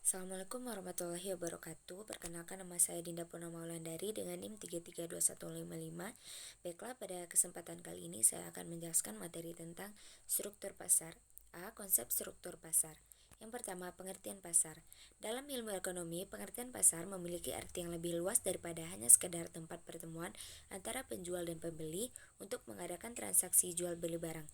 Assalamualaikum warahmatullahi wabarakatuh. Perkenalkan, nama saya Dinda Purnama Wulandari dengan NIM 332155. Baiklah, pada kesempatan kali ini saya akan menjelaskan materi tentang struktur pasar. Konsep struktur pasar. Yang pertama, pengertian pasar. Dalam ilmu ekonomi, pengertian pasar memiliki arti yang lebih luas daripada hanya sekedar tempat pertemuan antara penjual dan pembeli untuk mengadakan transaksi jual beli barang.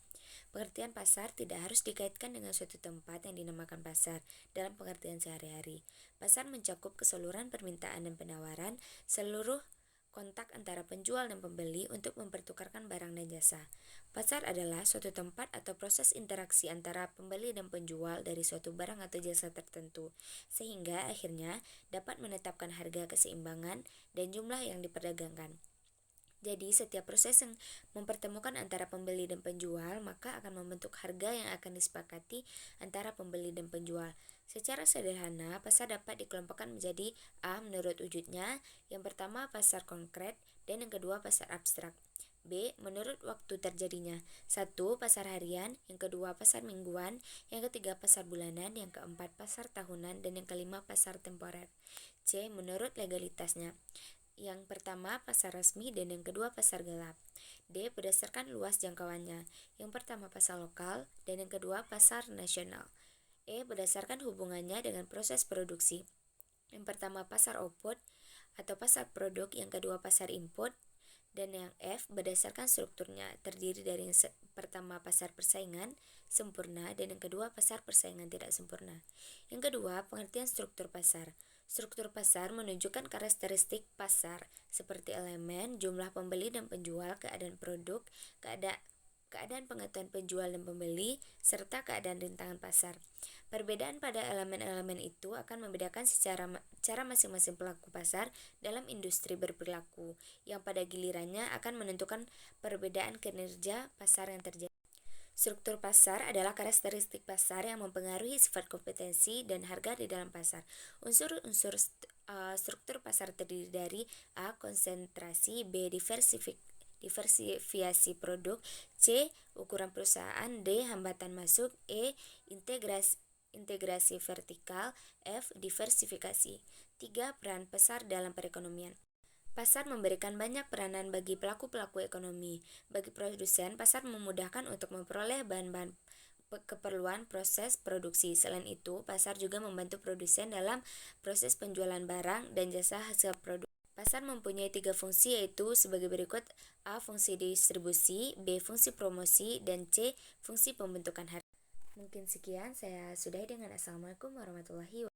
Pengertian pasar tidak harus dikaitkan dengan suatu tempat yang dinamakan pasar dalam pengertian sehari-hari. Pasar mencakup keseluruhan permintaan dan penawaran, seluruh kontak antara penjual dan pembeli untuk mempertukarkan barang dan jasa. Pasar adalah suatu tempat atau proses interaksi antara pembeli dan penjual dari suatu barang atau jasa tertentu, sehingga akhirnya dapat menetapkan harga, keseimbangan, dan jumlah yang diperdagangkan. Jadi, setiap proses yang mempertemukan antara pembeli dan penjual maka akan membentuk harga yang akan disepakati antara pembeli dan penjual. Secara sederhana, pasar dapat dikelompokkan menjadi menurut wujudnya. Yang pertama, pasar konkret, dan yang kedua, pasar abstrak. B. Menurut waktu terjadinya. 1. Pasar harian. Yang kedua, pasar mingguan. Yang ketiga, pasar bulanan. Yang keempat, pasar tahunan. Dan yang kelima, pasar temporer. C. Menurut legalitasnya. Yang pertama, pasar resmi, dan yang kedua, pasar gelap. D. Berdasarkan luas jangkauannya. Yang pertama, pasar lokal, dan yang kedua, pasar nasional. E. Berdasarkan hubungannya dengan proses produksi. Yang pertama, pasar output atau pasar produk, yang kedua, pasar input, dan yang F. Berdasarkan strukturnya, terdiri dari yang pertama, pasar persaingan sempurna, dan yang kedua, pasar persaingan tidak sempurna. Yang kedua, pengertian struktur pasar. Struktur pasar menunjukkan karakteristik pasar seperti elemen, jumlah pembeli dan penjual, keadaan produk, keadaan pengetahuan penjual dan pembeli, serta keadaan rintangan pasar. Perbedaan pada elemen-elemen itu akan membedakan cara masing-masing pelaku pasar dalam industri berperilaku, yang pada gilirannya akan menentukan perbedaan kinerja pasar yang terjadi. Struktur pasar adalah karakteristik pasar yang mempengaruhi sifat kompetensi dan harga di dalam pasar. Unsur-unsur struktur pasar terdiri dari A. Konsentrasi, B. Diversifikasi produk, C. Ukuran perusahaan, D. Hambatan masuk, E. Integrasi vertikal, F. Diversifikasi. 3. Peran pasar dalam perekonomian. Pasar memberikan banyak peranan bagi pelaku-pelaku ekonomi. Bagi produsen, pasar memudahkan untuk memperoleh bahan-bahan keperluan proses produksi. Selain itu, pasar juga membantu produsen dalam proses penjualan barang dan jasa hasil produk. Pasar mempunyai 3 fungsi, yaitu sebagai berikut: A. Fungsi distribusi, B. Fungsi promosi, dan C. Fungsi pembentukan harga. Mungkin sekian, saya sudahi dengan Assalamualaikum warahmatullahi wabarakatuh.